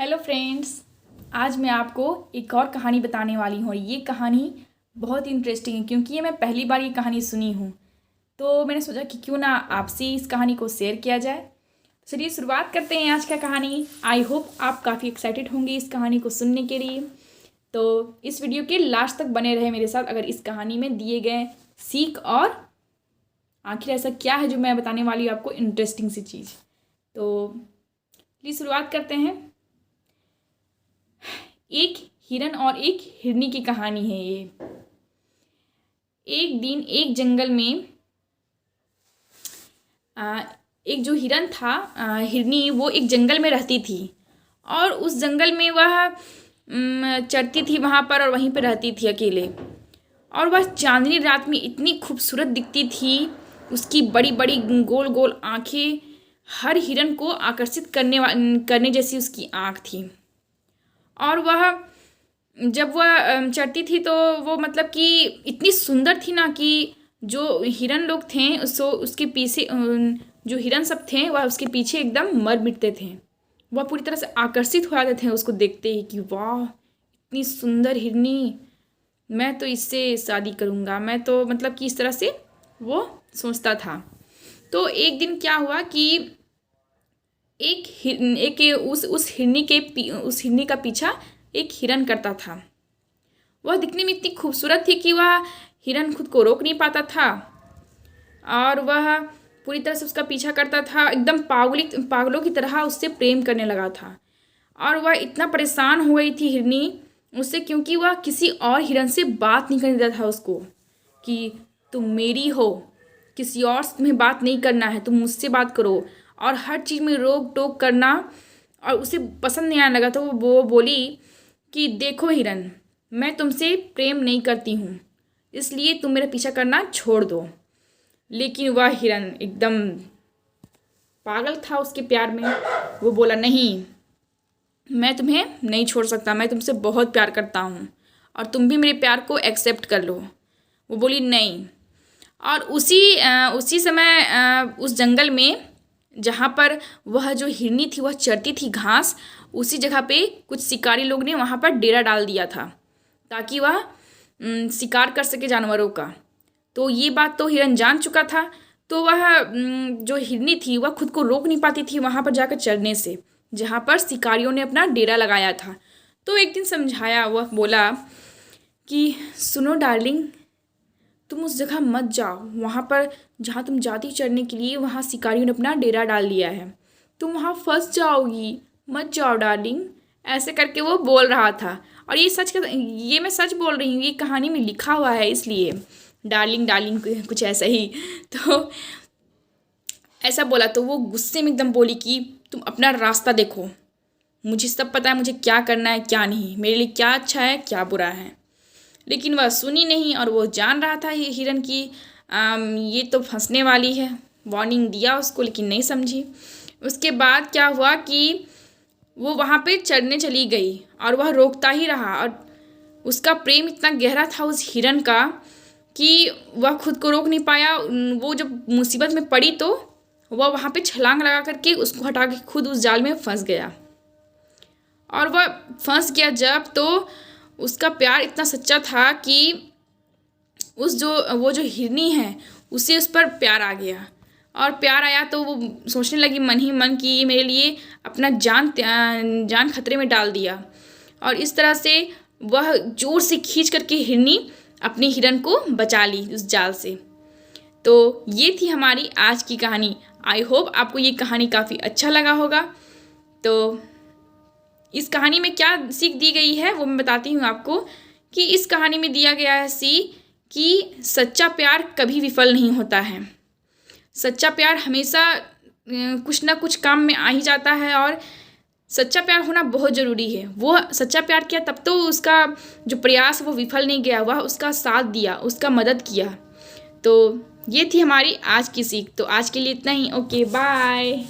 Hello friends. आज मैं आपको एक और कहानी बताने वाली हूँ और ये कहानी बहुत इंटरेस्टिंग है क्योंकि ये मैं पहली बार ये कहानी सुनी हूँ। तो मैंने सोचा कि क्यों ना आपसे इस कहानी को शेयर किया जाए। चलिए शुरुआत करते हैं आज का कहानी। आई होप आप काफ़ी एक्साइटेड होंगे इस कहानी को सुनने के लिए। तो इस वीडियो के लास्ट तक बने रहे मेरे साथ अगर इस कहानी में दिए गए सीख और आखिर ऐसा क्या है जो मैं बताने वाली हूँ आपको इंटरेस्टिंग सी चीज़। तो चलिए शुरुआत करते हैं। एक हिरन और एक हिरनी की कहानी है ये। एक दिन एक जंगल में एक जो हिरन था, हिरनी, वो एक जंगल में रहती थी और उस जंगल में वह चरती थी वहाँ पर और वहीं पर रहती थी अकेले। और वह चांदनी रात में इतनी खूबसूरत दिखती थी। उसकी बड़ी बड़ी गोल गोल आँखें हर हिरन को आकर्षित करने जैसी उसकी आँख थी। और वह जब वह चढ़ती थी तो वो मतलब कि इतनी सुंदर थी ना कि जो हिरन लोग थे सो उसके पीछे जो हिरन सब थे वह उसके पीछे एकदम मर मिटते थे। वह पूरी तरह से आकर्षित हो जाते थे उसको देखते ही कि वाह इतनी सुंदर हिरनी, मैं तो इससे शादी करूँगा, मैं तो मतलब कि इस तरह से वो सोचता था। तो एक दिन क्या हुआ कि उस हिरनी का पीछा एक हिरन करता था। वह दिखने में इतनी खूबसूरत थी कि वह हिरन खुद को रोक नहीं पाता था और वह पूरी तरह से उसका पीछा करता था। एकदम पागलों की तरह उससे प्रेम करने लगा था। और वह इतना परेशान हो गई थी हिरनी उससे, क्योंकि वह किसी और हिरन से बात नहीं करने देता था उसको कि तुम मेरी हो, किसी और से तुम्हें बात नहीं करना है, तुम मुझसे बात करो। और हर चीज़ में रोक टोक करना और उसे पसंद नहीं आने लगा। तो वो बोली कि देखो हिरन, मैं तुमसे प्रेम नहीं करती हूँ, इसलिए तुम मेरा पीछा करना छोड़ दो। लेकिन वह हिरन एकदम पागल था उसके प्यार में। वो बोला नहीं, मैं तुम्हें नहीं छोड़ सकता, मैं तुमसे बहुत प्यार करता हूँ और तुम भी मेरे प्यार को एक्सेप्ट कर लो। वो बोली नहीं। और उसी समय उस जंगल में जहाँ पर वह जो हिरनी थी वह चरती थी घास, उसी जगह पे कुछ शिकारी लोग ने वहाँ पर डेरा डाल दिया था ताकि वह शिकार कर सके जानवरों का। तो ये बात तो हिरन जान चुका था। तो वह जो हिरनी थी वह खुद को रोक नहीं पाती थी वहाँ पर जाकर चरने से, जहाँ पर शिकारियों ने अपना डेरा लगाया था। तो एक दिन समझाया, वह बोला कि सुनो डार्लिंग, तुम उस जगह मत जाओ, वहाँ पर जहाँ तुम जाती चढ़ने के लिए वहाँ शिकारियों ने अपना डेरा डाल लिया है, तुम वहाँ फंस जाओगी, मत जाओ डार्लिंग। ऐसे करके वो बोल रहा था। और ये मैं सच बोल रही हूँ, ये कहानी में लिखा हुआ है, इसलिए डार्लिंग डार्लिंग कुछ ऐसा ही। तो ऐसा बोला तो वो गुस्से में एकदम बोली कि तुम अपना रास्ता देखो, मुझे सब पता है, मुझे क्या करना है क्या नहीं, मेरे लिए क्या अच्छा है क्या बुरा है। लेकिन वह सुनी नहीं और वो जान रहा था हिरन की ये तो फंसने वाली है। वार्निंग दिया उसको लेकिन नहीं समझी। उसके बाद क्या हुआ कि वो वहाँ पे चढ़ने चली गई और वह रोकता ही रहा। और उसका प्रेम इतना गहरा था उस हिरन का कि वह खुद को रोक नहीं पाया। वो जब मुसीबत में पड़ी तो वह वहाँ पे छलांग लगा करके उसको हटा के खुद उस जाल में फंस गया। और वह फंस गया जब, तो उसका प्यार इतना सच्चा था कि वो जो हिरनी है उसे उस पर प्यार आ गया। और प्यार आया तो वो सोचने लगी मन ही मन कि ये मेरे लिए अपना जान खतरे में डाल दिया। और इस तरह से वह जोर से खींच करके हिरनी अपने हिरन को बचा ली उस जाल से। तो ये थी हमारी आज की कहानी। आई होप आपको ये कहानी काफ़ी अच्छा लगा होगा। तो इस कहानी में क्या सीख दी गई है वो मैं बताती हूँ आपको कि इस कहानी में दिया गया है सीख कि सच्चा प्यार कभी विफल नहीं होता है। सच्चा प्यार हमेशा कुछ ना कुछ काम में आ ही जाता है और सच्चा प्यार होना बहुत ज़रूरी है। वो सच्चा प्यार किया तब तो उसका जो प्रयास वो विफल नहीं गया, वह उसका साथ दिया, उसका मदद किया। तो ये थी हमारी आज की सीख। तो आज के लिए इतना ही। Okay bye.